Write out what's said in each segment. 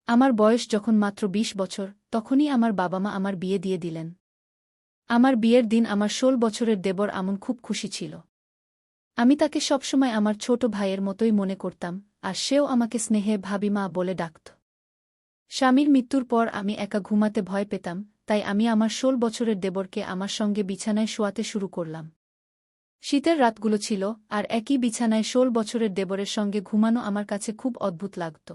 আমার বয়স যখন মাত্র ২০ বছর, তখনই আমার বাবা-মা আমার বিয়ে দিয়ে দিলেন। আমার বিয়ের দিন আমার ১৬ বছরের দেবর আমন খুব খুশি ছিল। আমি তাকে সবসময় আমার ছোট ভাইয়ের মতোই মনে করতাম, আর সেও আমাকে স্নেহে ভাবিমা বলে ডাকত। স্বামীর মৃত্যুর পর আমি একা ঘুমাতে ভয় পেতাম, তাই আমি আমার ১৬ বছরের দেবরকে আমার সঙ্গে বিছানায় শোয়াতে শুরু করলাম। শীতের রাতগুলো ছিল, আর একই বিছানায় ১৬ বছরের দেবরের সঙ্গে ঘুমানো আমার কাছে খুব অদ্ভুত লাগত।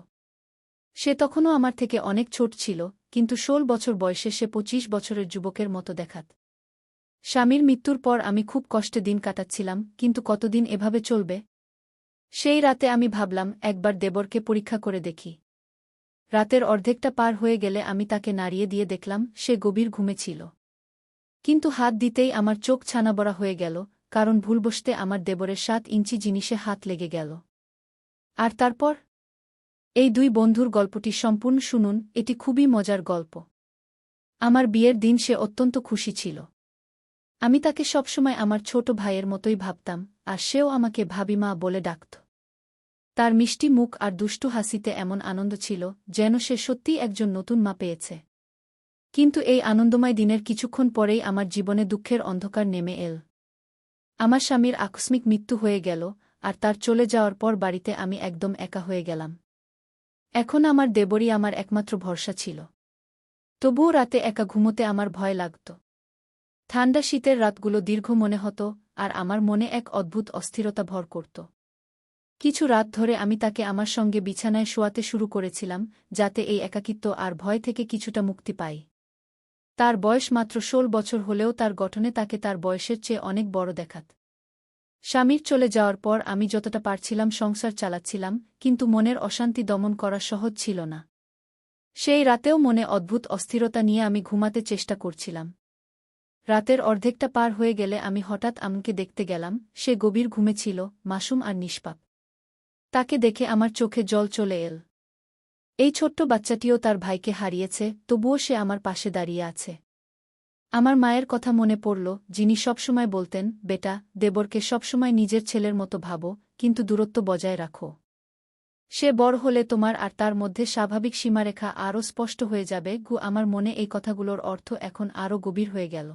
সে তখনও আমার থেকে অনেক ছোট ছিল, কিন্তু ১৬ বছর বয়সে সে ২৫ বছরের যুবকের মতো দেখাত। স্বামীর মৃত্যুর পর আমি খুব কষ্টে দিন কাটাচ্ছিলাম, কিন্তু কতদিন এভাবে চলবে? সেই রাতে আমি ভাবলাম একবার দেবরকে পরীক্ষা করে দেখি। রাতের অর্ধেকটা পার হয়ে গেলে আমি তাকে নাড়িয়ে দিয়ে দেখলাম সে গভীর ঘুমে ছিল। কিন্তু হাত দিতেই আমার চোখ ছানাবড়া হয়ে গেল, কারণ ভুলবশতে আমার দেবরের ৭ ইঞ্চি জিনিসে হাত লেগে গেল। আর তারপর? এই দুই বন্ধুর গল্পটি সম্পূর্ণ শুনুন, এটি খুবই মজার গল্প। আমার বিয়ের দিন সে অত্যন্ত খুশি ছিল। আমি তাকে সবসময় আমার ছোট ভাইয়ের মতোই ভাবতাম, আর সেও আমাকে ভাবিমা বলে ডাকত। তার মিষ্টি মুখ আর দুষ্টু হাসিতে এমন আনন্দ ছিল, যেন সে সত্যিই একজন নতুন মা পেয়েছে। কিন্তু এই আনন্দময় দিনের কিছুক্ষণ পরেই আমার জীবনে দুঃখের অন্ধকার নেমে এল। আমার স্বামীর আকস্মিক মৃত্যু হয়ে গেল, আর তার চলে যাওয়ার পর বাড়িতে আমি একদম একা হয়ে গেলাম। এখন আমার দেবরই আমার একমাত্র ভরসা ছিল। তবুও রাতে একা ঘুমোতে আমার ভয় লাগত। ঠান্ডা শীতের রাতগুলো দীর্ঘ মনে হতো, আর আমার মনে এক অদ্ভুত অস্থিরতা ভর করত। কিছু রাত ধরে আমি তাকে আমার সঙ্গে বিছানায় শোয়াতে শুরু করেছিলাম, যাতে এই একাকিত্ব আর ভয় থেকে কিছুটা মুক্তি পাই। তার বয়স মাত্র ১৬ বছর হলেও তার গঠনে তাকে তার বয়সের চেয়ে অনেক বড় দেখাত। স্বামীর চলে যাওয়ার পর আমি যতটা পারছিলাম সংসার চালাচ্ছিলাম, কিন্তু মনের অশান্তি দমন করা সহজ ছিল না। সেই রাতেও মনে অদ্ভুত অস্থিরতা নিয়ে আমি ঘুমাতে চেষ্টা করছিলাম। রাতের অর্ধেকটা পার হয়ে গেলে আমি হঠাৎ আমকে দেখতে গেলাম, সে গভীর ঘুমে ছিল, মাসুম আর নিষ্পাপ। তাকে দেখে আমার চোখে জল চলে এল। এই ছোট্ট বাচ্চাটিও তার ভাইকে হারিয়েছে, তবুও সে আমার পাশে দাঁড়িয়ে আছে। আমার মায়ের কথা মনে পড়ল, যিনি সবসময় বলতেন, বেটা, দেবরকে সবসময় নিজের ছেলের মতো ভাবো, কিন্তু দূরত্ব বজায় রাখো। সে বড় হলে তোমার আর তার মধ্যে স্বাভাবিক সীমারেখা আরও স্পষ্ট হয়ে যাবে। আমার মনে এই কথাগুলোর অর্থ এখন আরও গভীর হয়ে গেল।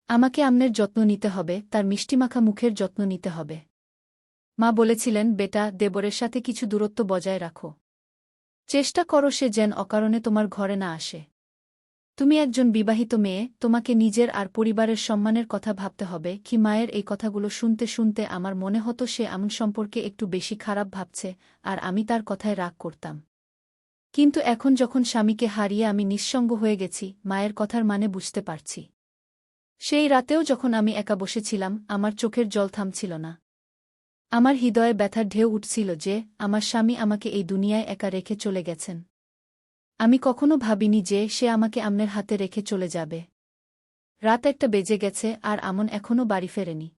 আমাকে আমনের যত্ন নিতে হবে, তার মিষ্টিমাখা মুখের যত্ন নিতে হবে। মা বলেছিলেন, বেটা, দেবরের সাথে কিছু দূরত্ব বজায় রাখো। চেষ্টা করো সে যেন অকারণে তোমার ঘরে না আসে। তুমি একজন বিবাহিত মেয়ে, তোমাকে নিজের আর পরিবারের সম্মানের কথা ভাবতে হবে। কি মায়ের এই কথাগুলো শুনতে শুনতে আমার মনে হতো সে আমন সম্পর্কে একটু বেশি খারাপ ভাবছে, আর আমি তার কথায় রাগ করতাম। কিন্তু এখন যখন স্বামীকে হারিয়ে আমি নিঃসঙ্গ হয়ে গেছি, মায়ের কথার মানে বুঝতে পারছি। সেই রাতেও যখন আমি একা বসেছিলাম, আমার চোখের জল থামছিল না। আমার হৃদয়ে ব্যথার ঢেউ উঠছিল যে আমার স্বামী আমাকে এই দুনিয়ায় একা রেখে চলে গেছেন। আমি কখনো ভাবিনি যে সে আমাকে আমনের হাতে রেখে চলে যাবে। রাত ১টা বেজে গেছে, আর আমন এখনও বাড়ি ফেরেনি।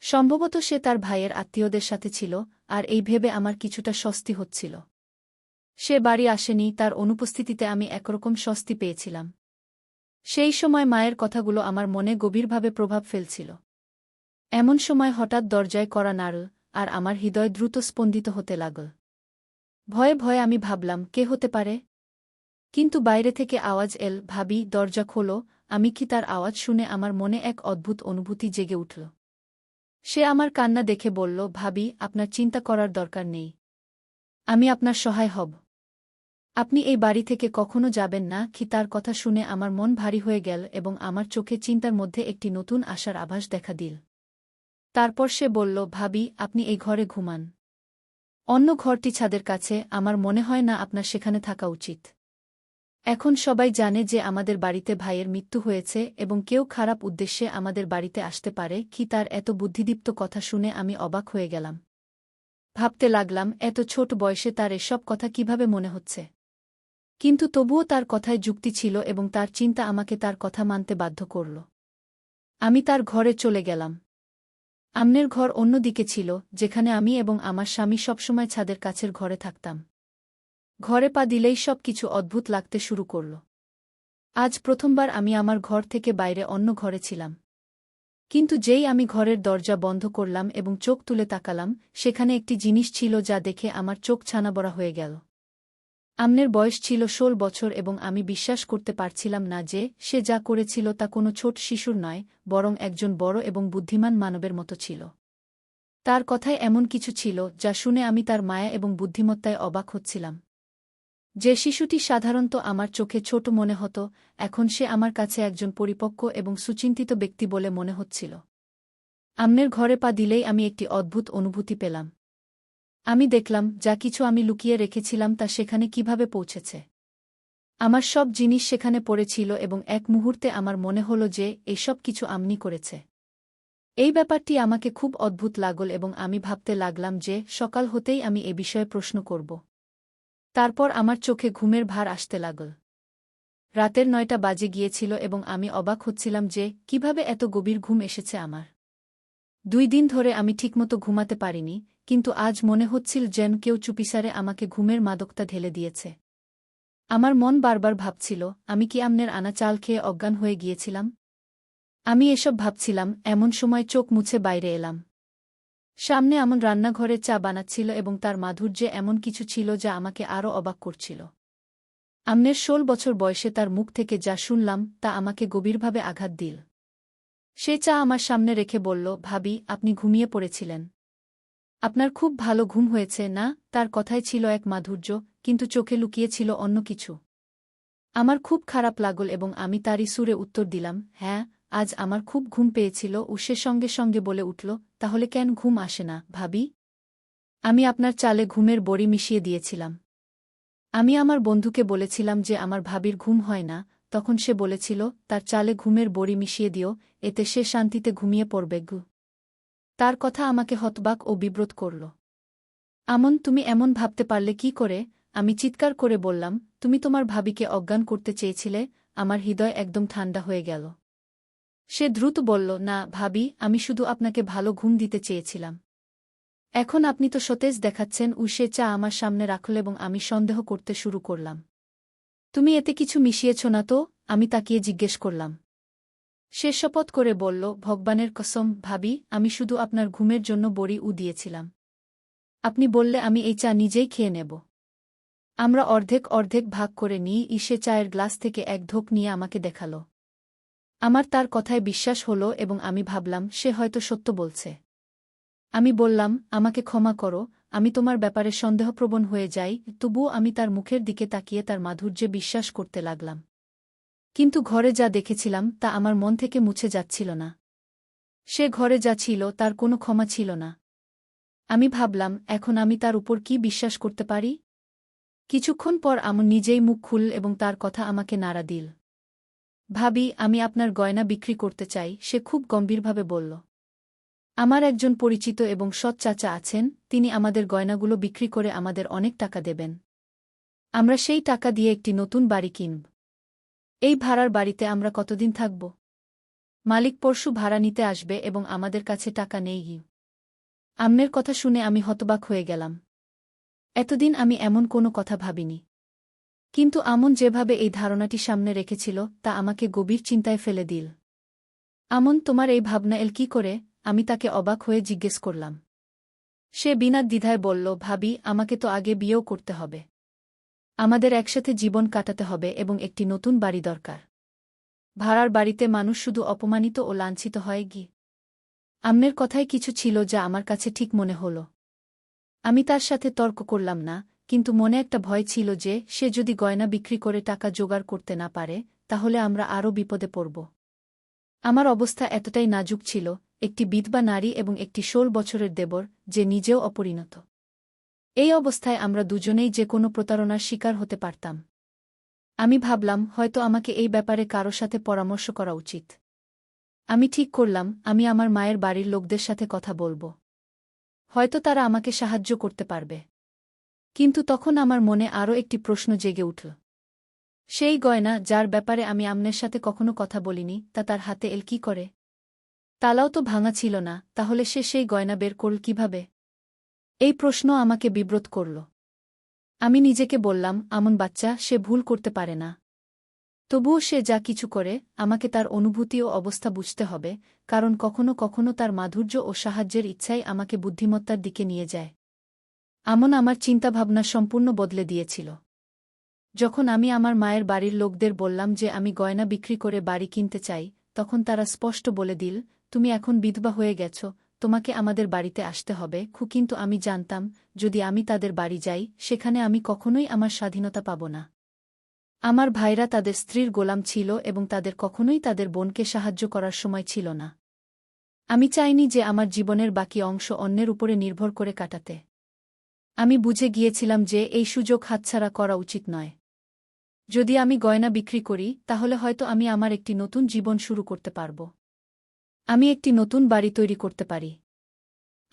সম্ভবত সে তার ভাইয়ের আত্মীয়দের সাথে ছিল, আর এই ভেবে আমার কিছুটা স্বস্তি হচ্ছিল। সে বাড়ি আসেনি, তার অনুপস্থিতিতে আমি একরকম স্বস্তি পেয়েছিলাম। সেই সময় মায়ের কথাগুলো আমার মনে গভীরভাবে প্রভাব ফেলছিল। এমন সময় হঠাৎ দরজায় কড়া নাড়ল, আর আমার হৃদয় দ্রুত স্পন্দিত হতে লাগল। ভয়ে ভয়ে আমি ভাবলাম, কে হতে পারে? কিন্তু বাইরে থেকে আওয়াজ এল, ভাবি, দরজা খোলো। আমি কি তার আওয়াজ শুনে আমার মনে এক অদ্ভুত অনুভূতি জেগে উঠল। সে আমার কান্না দেখে বলল, ভাবি, আপনার চিন্তা করার দরকার নেই। আমি আপনার সহায় হব। আপনি এই বাড়ি থেকে কখনো যাবেন না। কি তার কথা শুনে আমার মন ভারী হয়ে গেল, এবং আমার চোখে চিন্তার মধ্যে একটি নতুন আশার আভাস দেখা দিল। তারপর সে বলল, ভাবি, আপনি এই ঘরে ঘুমান। অন্য ঘরটি ছাদের কাছে, আমার মনে হয় না আপনার সেখানে থাকা উচিত। এখন সবাই জানে যে আমাদের বাড়িতে ভাইয়ের মৃত্যু হয়েছে, এবং কেউ খারাপ উদ্দেশ্যে আমাদের বাড়িতে আসতে পারে। কি তার এত বুদ্ধিদীপ্ত কথা শুনে আমি অবাক হয়ে গেলাম। ভাবতে লাগলাম, এত ছোট বয়সে তার এসব কথা কিভাবে মনে হচ্ছে। কিন্তু তবুও তার কথায় যুক্তি ছিল, এবং তার চিন্তা আমাকে তার কথা মানতে বাধ্য করল। আমি তার ঘরে চলে গেলাম। আমনের ঘর অন্য দিকে ছিল, যেখানে আমি এবং আমার স্বামী সবসময় ছাদের কাছের ঘরে থাকতাম। ঘরে পা দিলেই সব কিছু অদ্ভুত লাগতে শুরু করল। আজ প্রথমবার আমি আমার ঘর থেকে বাইরে অন্য ঘরে ছিলাম। কিন্তু যেই আমি ঘরের দরজা বন্ধ করলাম এবং চোখ তুলে তাকালাম, সেখানে একটি জিনিস ছিল যা দেখে আমার চোখ ছানাবড়া হয়ে গেল। আমনের বয়স ছিল ১৬ বছর এবং আমি বিশ্বাস করতে পারছিলাম না যে সে যা করেছিল তা কোনো ছোট শিশুর নয়, বরং একজন বড় এবং বুদ্ধিমান মানবের মতো ছিল। তার কথায় এমন কিছু ছিল যা শুনে আমি তার মায়া এবং বুদ্ধিমত্তায় অবাক হচ্ছিলাম। যে শিশুটি সাধারণত আমার চোখে ছোট মনে হতো, এখন সে আমার কাছে একজন পরিপক্ব এবং সুচিন্তিত ব্যক্তি বলে মনে হচ্ছিল। আমনের ঘরে পা দিলেই আমি একটি অদ্ভুত অনুভূতি পেলাম। আমি দেখলাম যা কিছু আমি লুকিয়ে রেখেছিলাম তা সেখানে কিভাবে পৌঁছেছে। আমার সব জিনিস সেখানে পড়েছিল এবং এক মুহূর্তে আমার মনে হল যে এসব কিছু আমনি করেছে। এই ব্যাপারটি আমাকে খুব অদ্ভুত লাগল এবং আমি ভাবতে লাগলাম যে সকাল হতেই আমি এ বিষয়ে প্রশ্ন করব। তারপর আমার চোখে ঘুমের ভার আসতে লাগল। রাতের ৯টা বাজে গিয়েছিল এবং আমি অবাক হচ্ছিলাম যে কিভাবে এত গভীর ঘুম এসেছে আমার। ২ দিন ধরে আমি ঠিকমতো ঘুমাতে পারিনি, কিন্তু আজ মনে হচ্ছিল যেন কেউ চুপিসারে আমাকে ঘুমের মাদকতা ঢেলে দিয়েছে। আমার মন বারবার ভাবছিল, আমি কি আমনের আনা চাল খেয়ে অজ্ঞান হয়ে গিয়েছিলাম? আমি এসব ভাবছিলাম, এমন সময় চোখ মুছে বাইরে এলাম। সামনে আমন রান্নাঘরে চা বানাচ্ছিল এবং তার মাধুর্যে এমন কিছু ছিল যা আমাকে আরও অবাক করছিল। আমনের ১৬ বছর বয়সে তার মুখ থেকে যা শুনলাম তা আমাকে গভীরভাবে আঘাত দিল। সে চা আমার সামনে রেখে বলল, ভাবি, আপনি ঘুমিয়ে পড়েছিলেন। আপনার খুব ভালো ঘুম হয়েছে না? তার কথায় ছিল এক মাধুর্য, কিন্তু চোখে লুকিয়ে ছিল অন্য কিছু। আমার খুব খারাপ লাগল এবং আমি তারই সুরে উত্তর দিলাম, হ্যাঁ, আজ আমার খুব ঘুম পেয়েছিল। ও সে সঙ্গে সঙ্গে বলে উঠল, তাহলে কেন ঘুম আসে না, ভাবি? আমি আপনার চালে ঘুমের বড়ি মিশিয়ে দিয়েছিলাম। আমি আমার বন্ধুকে বলেছিলাম যে আমার ভাবির ঘুম হয় না, তখন সে বলেছিল, তার চালে ঘুমের বড়ি মিশিয়ে দিও, এতে সে শান্তিতে ঘুমিয়ে পড়বে। তার কথা আমাকে হতবাক ও বিব্রত করল। আমন, তুমি এমন ভাবতে পারলে কি করে? আমি চিৎকার করে বললাম, তুমি তোমার ভাবিকে অজ্ঞান করতে চেয়েছিলে? আমার হৃদয় একদম ঠান্ডা হয়ে গেল। সে দ্রুত বলল, না ভাবি, আমি শুধু আপনাকে ভালো ঘুম দিতে চেয়েছিলাম। এখন আপনি তো সতেজ দেখাচ্ছেন। সে চা আমার সামনে রাখল এবং আমি সন্দেহ করতে শুরু করলাম। তুমি এতে কিছু মিশিয়েছ না তো? আমি তাকিয়ে জিজ্ঞেস করলাম। সে শপথ করে বলল, ভগবানের কসম, ভাবি, আমি শুধু আপনার ঘুমের জন্য বড়ি দিয়েছিলাম। আপনি বললে আমি এই চা নিজেই খেয়ে নেব। আমরা অর্ধেক অর্ধেক ভাগ করে নিই। সে চায়ের গ্লাস থেকে এক ঢোক নিয়ে আমাকে দেখাল। আমার তার কথায় বিশ্বাস হল এবং আমি ভাবলাম সে হয়তো সত্য বলছে। আমি বললাম, আমাকে ক্ষমা করো, আমি তোমার ব্যাপারে সন্দেহপ্রবণ হয়ে যাই। তবুও আমি তার মুখের দিকে তাকিয়ে তার মাধুর্যে বিশ্বাস করতে লাগলাম। কিন্তু ঘরে যা দেখেছিলাম তা আমার মন থেকে মুছে যাচ্ছিল না। সে ঘরে যা ছিল তার কোনো ক্ষমা ছিল না। আমি ভাবলাম, এখন আমি তার উপর কি বিশ্বাস করতে পারি? কিছুক্ষণ পর আমন নিজেই মুখ খুলল এবং তার কথা আমাকে নাড়া দিল। ভাবি, আমি আপনার গয়না বিক্রি করতে চাই, সে খুব গম্ভীরভাবে বলল। আমার একজন পরিচিত এবং সৎ চাচা আছেন, তিনি আমাদের গয়নাগুলো বিক্রি করে আমাদের অনেক টাকা দেবেন। আমরা সেই টাকা দিয়ে একটি নতুন বাড়ি কিনব। এই ভাড়ার বাড়িতে আমরা কতদিন থাকব? মালিক পরশু ভাড়া নিতে আসবে এবং আমাদের কাছে টাকা নেই। আমনের কথা শুনে আমি হতবাক হয়ে গেলাম। এতদিন আমি এমন কোনো কথা ভাবিনি। কিন্তু আমন যেভাবে এই ধারণাটি সামনে রেখেছিল তা আমাকে গভীর চিন্তায় ফেলে দিল। আমন, তোমার এই ভাবনা এল কি করে? আমি তাকে অবাক হয়ে জিজ্ঞেস করলাম। সে বিনা দ্বিধায় বলল, ভাবি, আমাকে তো আগে বিয়েও করতে হবে। আমাদের একসাথে জীবন কাটাতে হবে এবং একটি নতুন বাড়ি দরকার। ভাড়ার বাড়িতে মানুষ শুধু অপমানিত ও লাঞ্ছিত হয়। আমনের কথায় কিছু ছিল যা আমার কাছে ঠিক মনে হল। আমি তার সাথে তর্ক করলাম না, কিন্তু মনে একটা ভয় ছিল যে সে যদি গয়না বিক্রি করে টাকা জোগাড় করতে না পারে, তাহলে আমরা আরও বিপদে পড়ব। আমার অবস্থা এতটাই নাজুক ছিল, একটি বিধবা নারী এবং একটি ১৬ বছরের দেবর, যে নিজেও অপরিণত। এই অবস্থায় আমরা দুজনেই যে কোনো প্রতারণার শিকার হতে পারতাম। আমি ভাবলাম, হয়তো আমাকে এই ব্যাপারে কারো সাথে পরামর্শ করা উচিত। আমি ঠিক করলাম, আমি আমার মায়ের বাড়ির লোকদের সাথে কথা বলব। হয়তো তারা আমাকে সাহায্য করতে পারবে। কিন্তু তখন আমার মনে আরও একটি প্রশ্ন জেগে উঠল। সেই গয়না, যার ব্যাপারে আমি আমনের সাথে কখনো কথা বলিনি, তা তার হাতে এল কি করে? তালাও তো ভাঙা ছিল না, তাহলে সে সেই গয়না বের করল কিভাবে? এই প্রশ্ন আমাকে বিব্রত করল। আমি নিজেকে বললাম, আমন বাচ্চা, সে ভুল করতে পারে না। তবুও সে যা কিছু করে, আমাকে তার অনুভূতি ও অবস্থা বুঝতে হবে, কারণ কখনো কখনো তার মাধুর্য ও সাহায্যের ইচ্ছাই আমাকে বুদ্ধিমত্তার দিকে নিয়ে যায়। আমন আমার চিন্তাভাবনা সম্পূর্ণ বদলে দিয়েছিল। যখন আমি আমার মায়ের বাড়ির লোকদের বললাম যে আমি গয়না বিক্রি করে বাড়ি কিনতে চাই, তখন তারা স্পষ্ট বলে দিল, তুমি এখন বিধবা হয়ে গেছ, তোমাকে আমাদের বাড়িতে আসতে হবে। কিন্তু আমি জানতাম, যদি আমি তাদের বাড়ি যাই, সেখানে আমি কখনোই আমার স্বাধীনতা পাব না। আমার ভাইরা তাদের স্ত্রীর গোলাম ছিল এবং তাদের কখনোই তাদের বোনকে সাহায্য করার সময় ছিল না। আমি চাইনি যে আমার জীবনের বাকি অংশ অন্যের উপরে নির্ভর করে কাটাতে। আমি বুঝে গিয়েছিলাম যে এই সুযোগ হাতছাড়া করা উচিত নয়। যদি আমি গয়না বিক্রি করি, তাহলে হয়তো আমি আমার একটি নতুন জীবন শুরু করতে পারব। আমি একটি নতুন বাড়ি তৈরি করতে পারি।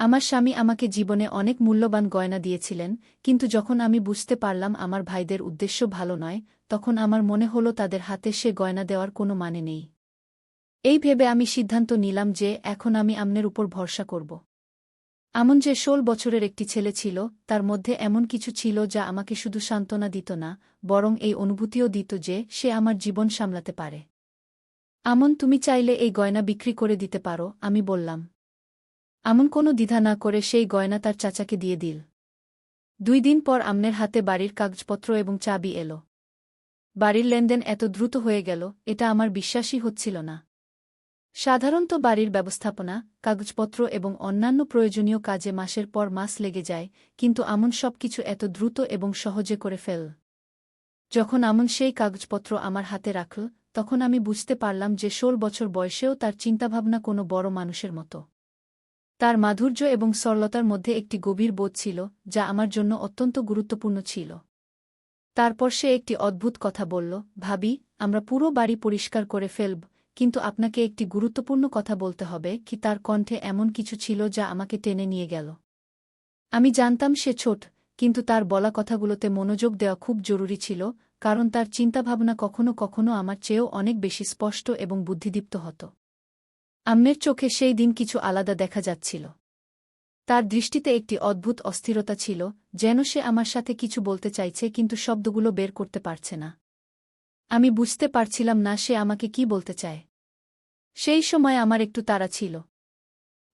আমার স্বামী আমাকে জীবনে অনেক মূল্যবান গয়না দিয়েছিলেন, কিন্তু যখন আমি বুঝতে পারলাম আমার ভাইদের উদ্দেশ্য ভালো নয়, তখন আমার মনে হলো তাদের হাতে সে গয়না দেওয়ার কোনো মানে নেই। এই ভেবে আমি সিদ্ধান্ত নিলাম যে এখন আমি আমনের উপর ভরসা করব। আমন যে ১৬ বছরের একটি ছেলে ছিল, তার মধ্যে এমন কিছু ছিল যা আমাকে শুধু সান্ত্বনা দিত না, বরং এই অনুভূতিও দিত যে সে আমার জীবন সামলাতে পারে। আমন, তুমি চাইলে এই গয়না বিক্রি করে দিতে পারো, আমি বললাম। আমন কোনো দ্বিধা না করে সেই গয়না তার চাচাকে দিয়ে দিল। ২ দিন পর আমনের হাতে বাড়ির কাগজপত্র এবং চাবি এলো। বাড়ির লেনদেন এত দ্রুত হয়ে গেল, এটা আমার বিশ্বাসই হচ্ছিল না। সাধারণত বাড়ির ব্যবস্থাপনা, কাগজপত্র এবং অন্যান্য প্রয়োজনীয় কাজে মাসের পর মাস লেগে যায়, কিন্তু আমন সবকিছু এত দ্রুত এবং সহজে করে ফেল। যখন আমন সেই কাগজপত্র আমার হাতে রাখল, তখন আমি বুঝতে পারলাম যে ১৬ বছর বয়সেও তার চিন্তাভাবনা কোনো বড় মানুষের মতো। তার মাধুর্য এবং সরলতার মধ্যে একটি গভীর বোধ ছিল, যা আমার জন্য অত্যন্ত গুরুত্বপূর্ণ ছিল। তারপর সে একটি অদ্ভুত কথা বলল, ভাবি, আমরা পুরো বাড়ি পরিষ্কার করে ফেলব, কিন্তু আপনাকে একটি গুরুত্বপূর্ণ কথা বলতে হবে। তার কণ্ঠে এমন কিছু ছিল যা আমাকে টেনে নিয়ে গেল। আমি জানতাম সে ছোট, কিন্তু তার বলা কথাগুলোতে মনোযোগ দেওয়া খুব জরুরি ছিল, কারণ তার চিন্তাভাবনা কখনো কখনো আমার চেয়েও অনেক বেশি স্পষ্ট এবং বুদ্ধিদীপ্ত হতো। আম্মের চোখে সেই দিন কিছু আলাদা দেখা যাচ্ছিল। তার দৃষ্টিতে একটি অদ্ভুত অস্থিরতা ছিল, যেন সে আমার সাথে কিছু বলতে চাইছে কিন্তু শব্দগুলো বের করতে পারছে না। আমি বুঝতে পারছিলাম না সে আমাকে কি বলতে চায়। সেই সময় আমার একটু তাড়া ছিল।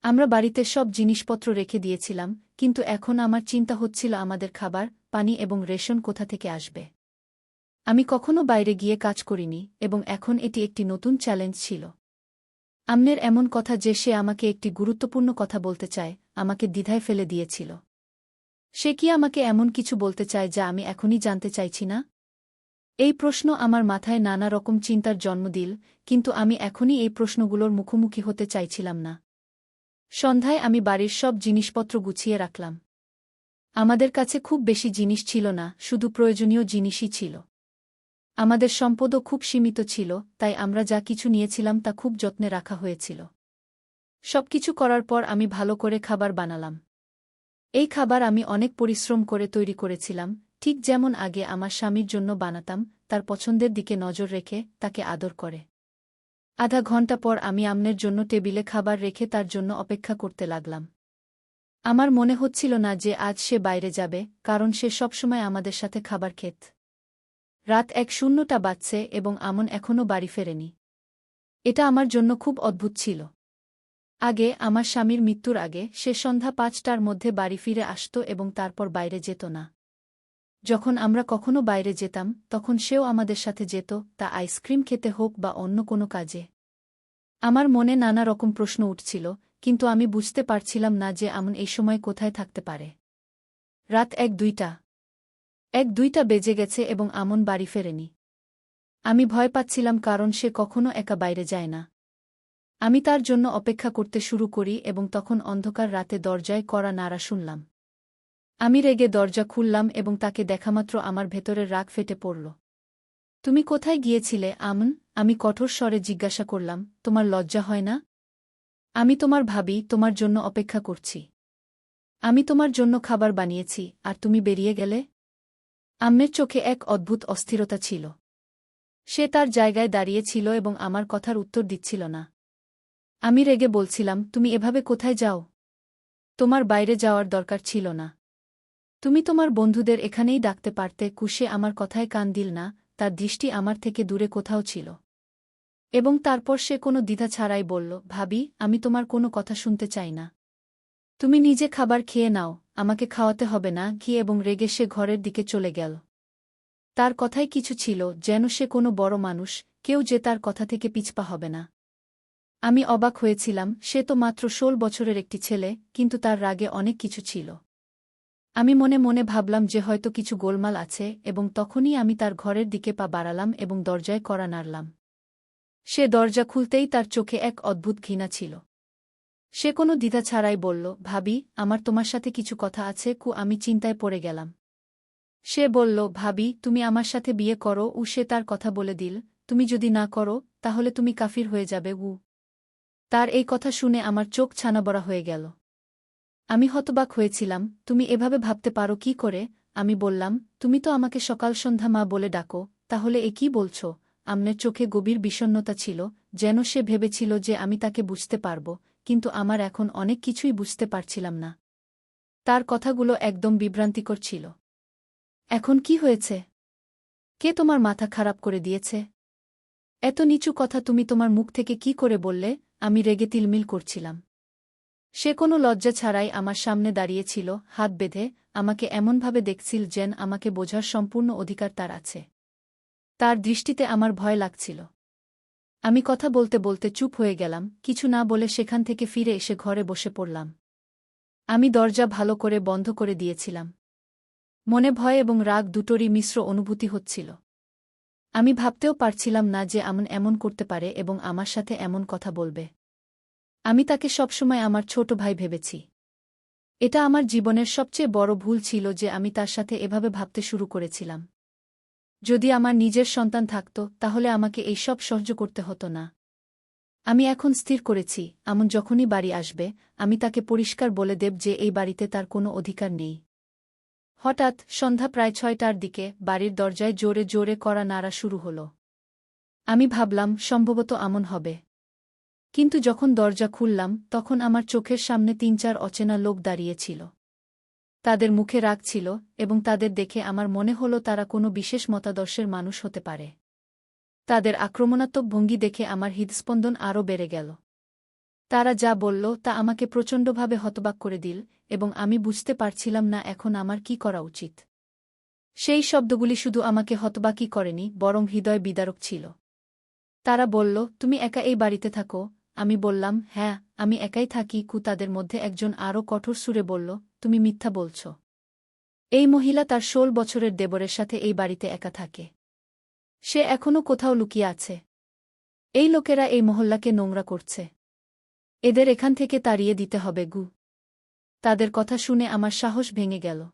আমরা বাড়িতে সব জিনিসপত্র রেখে দিয়েছিলাম, কিন্তু এখন আমার চিন্তা হচ্ছিল আমাদের খাবার, পানি এবং রেশন কোথা থেকে আসবে। আমি কখনো বাইরে গিয়ে কাজ করিনি, এবং এখন এটি একটি নতুন চ্যালেঞ্জ ছিল। আম্মের এমন কথা যে সে আমাকে একটি গুরুত্বপূর্ণ কথা বলতে চায়, আমাকে দ্বিধায় ফেলে দিয়েছিল। সে কি আমাকে এমন কিছু বলতে চায় যা আমি এখনই জানতে চাইছি না? এই প্রশ্ন আমার মাথায় নানা রকম চিন্তার জন্ম দিল, কিন্তু আমি এখনই এই প্রশ্নগুলোর মুখোমুখি হতে চাইছিলাম না। সন্ধ্যায় আমি বাড়ির সব জিনিসপত্র গুছিয়ে রাখলাম। আমাদের কাছে খুব বেশি জিনিস ছিল না, শুধু প্রয়োজনীয় জিনিসই ছিল। আমাদের সম্পদও খুব সীমিত ছিল, তাই আমরা যা কিছু নিয়েছিলাম তা খুব যত্নে রাখা হয়েছিল। সবকিছু করার পর আমি ভালো করে খাবার বানালাম। এই খাবার আমি অনেক পরিশ্রম করে তৈরি করেছিলাম, ঠিক যেমন আগে আমার স্বামীর জন্য বানাতাম, তার পছন্দের দিকে নজর রেখে, তাকে আদর করে। আধা ঘণ্টা পর আমি আম্নের জন্য টেবিলে খাবার রেখে তার জন্য অপেক্ষা করতে লাগলাম। আমার মনে হচ্ছিল না যে আজ সে বাইরে যাবে, কারণ সে সবসময় আমাদের সাথে খাবার খেত। রাত ১:০০ বাজছে এবং আমন এখনও বাড়ি ফেরেনি। এটা আমার জন্য খুব অদ্ভুত ছিল। আগে, আমার স্বামীর মৃত্যুর আগে, সে সন্ধ্যা ৫টার মধ্যে বাড়ি ফিরে আসত এবং তারপর বাইরে যেত না। যখন আমরা কখনো বাইরে যেতাম, তখন সেও আমাদের সাথে যেত, তা আইসক্রিম খেতে হোক বা অন্য কোনো কাজে। আমার মনে নানা রকম প্রশ্ন উঠছিল, কিন্তু আমি বুঝতে পারছিলাম না যে আমন এই সময় কোথায় থাকতে পারে। রাত ১:০২ বেজে গেছে এবং আমন বাড়ি ফেরেনি। আমি ভয় পাচ্ছিলাম কারণ সে কখনো একা বাইরে যায় না। আমি তার জন্য অপেক্ষা করতে শুরু করি এবং তখন অন্ধকার রাতে দরজায় কড়া নাড়া শুনলাম। আমি রেগে দরজা খুললাম এবং তাকে দেখামাত্র আমার ভেতরের রাগ ফেটে পড়ল। তুমি কোথায় গিয়েছিলে, আমন? আমি কঠোর স্বরে জিজ্ঞাসা করলাম, তোমার লজ্জা হয় না? আমি তোমার ভাবি, তোমার জন্য অপেক্ষা করছি। আমি তোমার জন্য খাবার বানিয়েছি, আর তুমি বেরিয়ে গেলে? আম্মের চোখে এক অদ্ভুত অস্থিরতা ছিল। সে তার জায়গায় দাঁড়িয়ে ছিল এবং আমার কথার উত্তর দিচ্ছিল না। আমি রেগে বলছিলাম, তুমি এভাবে কোথায় যাও? তোমার বাইরে যাওয়ার দরকার ছিল না। তুমি তোমার বন্ধুদের এখানেই ডাকতে পারতে। সে আমার কথায় কান দিল না, তার দৃষ্টি আমার থেকে দূরে কোথাও ছিল। এবং তারপর সে কোনো দ্বিধা ছাড়াই বলল, ভাবি, আমি তোমার কোনো কথা শুনতে চাই না। তুমি নিজে খাবার খেয়ে নাও, আমাকে খাওয়াতে হবে না। এবং রেগে সে ঘরের দিকে চলে গেল। তার কথায় কিছু ছিল, যেন সে কোনো বড় মানুষ, কেউ যে তার কথা থেকে পিছপা হবে না। আমি অবাক হয়েছিলাম, সে তো মাত্র ১৬ বছরের একটি ছেলে, কিন্তু তার রাগে অনেক কিছু ছিল। আমি মনে মনে ভাবলাম যে হয়তো কিছু গোলমাল আছে, এবং তখনই আমি তার ঘরের দিকে পা বাড়ালাম এবং দরজায় কড়া নাড়লাম। সে দরজা খুলতেই তার চোখে এক অদ্ভুত ঘৃণা ছিল। সে কোনো দ্বিধা ছাড়াই বলল, ভাবি, আমার তোমার সাথে কিছু কথা আছে। আমি চিন্তায় পড়ে গেলাম। সে বলল, ভাবি, তুমি আমার সাথে বিয়ে করো। সে তার কথা বলে দিল, তুমি যদি না করো, তাহলে তুমি কাফির হয়ে যাবে। তার এই কথা শুনে আমার চোখ ছানাবড়া হয়ে গেল। আমি হতবাক হয়েছিলাম। তুমি এভাবে ভাবতে পারো কি করে? আমি বললাম, তুমি তো আমাকে সকাল সন্ধ্যা মা বলে ডাকো, তাহলে এ কি বলছ? আমনের চোখে গভীর বিষণ্ণতা ছিল, যেন সে ভেবেছিল যে আমি তাকে বুঝতে পারব, কিন্তু আমার এখন অনেক কিছুই বুঝতে পারছিলাম না। তার কথাগুলো একদম বিভ্রান্তিকর ছিল। এখন কি হয়েছে? কে তোমার মাথা খারাপ করে দিয়েছে? এত নিচু কথা তুমি তোমার মুখ থেকে কি করে বললে? আমি রেগে তিলমিল করছিলাম। সে কোনো লজ্জা ছাড়াই আমার সামনে দাঁড়িয়েছিল, হাত বেঁধে, আমাকে এমনভাবে দেখছিল যেন আমাকে বোঝার সম্পূর্ণ অধিকার তার আছে। তার দৃষ্টিতে আমার ভয় লাগছিল। আমি কথা বলতে বলতে চুপ হয়ে গেলাম, কিছু না বলে সেখান থেকে ফিরে এসে ঘরে বসে পড়লাম। আমি দরজা ভালো করে বন্ধ করে দিয়েছিলাম। মনে ভয় এবং রাগ দুটোরই মিশ্র অনুভূতি হচ্ছিল। আমি ভাবতেও পারছিলাম না যে আমন এমন করতে পারে এবং আমার সাথে এমন কথা বলবে। আমি তাকে সবসময় আমার ছোট ভাই ভেবেছি। এটা আমার জীবনের সবচেয়ে বড় ভুল ছিল যে আমি তার সাথে এভাবে ভাবতে শুরু করেছিলাম। যদি আমার নিজের সন্তান থাকত, তাহলে আমাকে এই সব সহ্য করতে হতো না। আমি এখন স্থির করেছি, আমন যখনই বাড়ি আসবে, আমি তাকে পরিষ্কার বলে দেব যে এই বাড়িতে তার কোনো অধিকার নেই। হঠাৎ সন্ধ্যা প্রায় ৬টার দিকে বাড়ির দরজায় জোরে জোরে কড়া নাড়া শুরু হল। আমি ভাবলাম সম্ভবত আমন হবে। কিন্তু যখন দরজা খুললাম, তখন আমার চোখের সামনে ৩-৪ অচেনা লোক দাঁড়িয়েছিল। তাদের মুখে রাগ ছিল, এবং তাদের দেখে আমার মনে হল তারা কোনো বিশেষ মতাদর্শের মানুষ হতে পারে। তাদের আক্রমণাত্মক ভঙ্গি দেখে আমার হৃদস্পন্দন আরও বেড়ে গেল। তারা যা বলল তা আমাকে প্রচণ্ডভাবে হতবাক করে দিল, এবং আমি বুঝতে পারছিলাম না এখন আমার কি করা উচিত। সেই শব্দগুলি শুধু আমাকে হতবাকই করেনি, বরং হৃদয় বিদারক ছিল। তারা বলল, তুমি একা এই বাড়িতে থাকো? আমি বললাম, হ্যাঁ, আমি একাই থাকি। তাদের মধ্যে একজন আরও কঠোর সুরে বলল, তুমি মিথ্যা বলছ। এই মহিলা তার ১৬ বছরের দেবরের সাথে এই বাড়িতে একা থাকে। সে এখনও কোথাও লুকিয়ে আছে। এই লোকেরা এই মহল্লাকে নোংরা করছে। এদের এখান থেকে তাড়িয়ে দিতে হবে। তাদের কথা শুনে আমার সাহস ভেঙে গেল।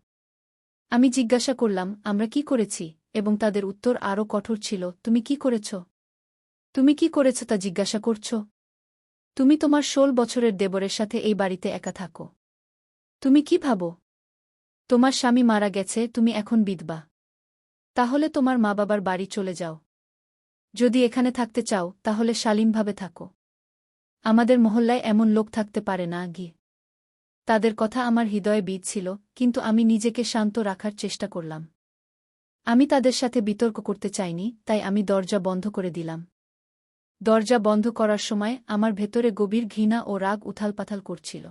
আমি জিজ্ঞাসা করলাম, আমরা কি করেছি? এবং তাদের উত্তর আরও কঠোর ছিল, তুমি কি করেছ? তুমি কি করেছ তা জিজ্ঞাসা করছ? তুমি তোমার ১৬ বছরের দেবরের সাথে এই বাড়িতে একা থাকো। তুমি কি ভাবো? তোমার স্বামী মারা গেছে, তুমি এখন বিধবা। তাহলে তোমার মা বাবার বাড়ি চলে যাও। যদি এখানে থাকতে চাও, তাহলে শালীনভাবে থাকো। আমাদের মহল্লায় এমন লোক থাকতে পারে না। তাদের কথা আমার হৃদয়ে বিঁধছিল, কিন্তু আমি নিজেকে শান্ত রাখার চেষ্টা করলাম। আমি তাদের সাথে বিতর্ক করতে চাইনি, তাই আমি দরজা বন্ধ করে দিলাম। দরজা বন্ধ করার সময় আমার ভেতরে গভীর ঘৃণা ও রাগ উথালপাথাল করছিল।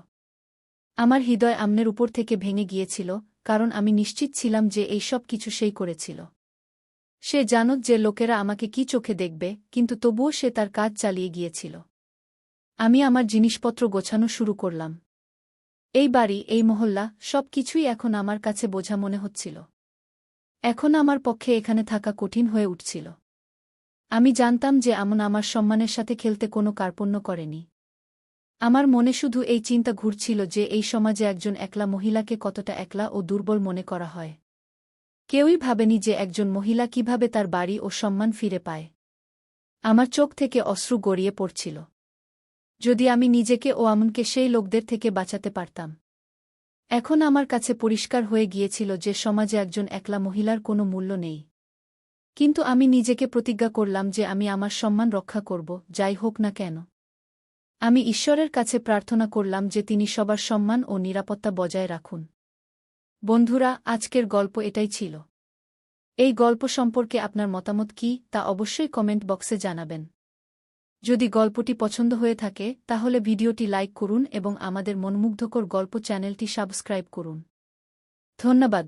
আমার হৃদয় আমনের উপর থেকে ভেঙে গিয়েছিল, কারণ আমি নিশ্চিত ছিলাম যে এই সব কিছু সেই করেছিল। সে জানত যে লোকেরা আমাকে কি চোখে দেখবে, কিন্তু তবুও সে তার কাজ চালিয়ে গিয়েছিল। আমি আমার জিনিসপত্র গোছানো শুরু করলাম। এই বাড়ি, এই মহল্লা, সব কিছুই এখন আমার কাছে বোঝা মনে হচ্ছিল। এখন আমার পক্ষে এখানে থাকা কঠিন হয়ে উঠছিল। আমি জানতাম যে আমন আমার সম্মানের সাথে খেলতে কোনো কার্পণ্য করেনি। আমার মনে শুধু এই চিন্তা ঘুরছিল যে এই সমাজে একজন একলা মহিলাকে কতটা একলা ও দুর্বল মনে করা হয়। কেউই ভাবেনি যে একজন মহিলা কিভাবে তার বাড়ি ও সম্মান ফিরে পায়। আমার চোখ থেকে অশ্রু গড়িয়ে পড়ছিল। যদি আমি নিজেকে ও আমনকে সেই লোকদের থেকে বাঁচাতে পারতাম। এখন আমার কাছে পরিষ্কার হয়ে গিয়েছিল যে সমাজে একজন একলা মহিলার কোনো মূল্য নেই। কিন্তু আমি নিজেকে প্রতিজ্ঞা করলাম যে আমি আমার সম্মান রক্ষা করব, যাই হোক না কেন। আমি ঈশ্বরের কাছে প্রার্থনা করলাম যে তিনি সবার সম্মান ও নিরাপত্তা বজায় রাখুন। বন্ধুরা, আজকের গল্প এটাই ছিল। এই গল্প সম্পর্কে আপনার মতামত কী তা অবশ্যই কমেন্ট বক্সে জানাবেন। যদি গল্পটি পছন্দ হয়ে থাকে, তাহলে ভিডিওটি লাইক করুন এবং আমাদের মনোমুগ্ধকর গল্প চ্যানেলটি সাবস্ক্রাইব করুন। ধন্যবাদ।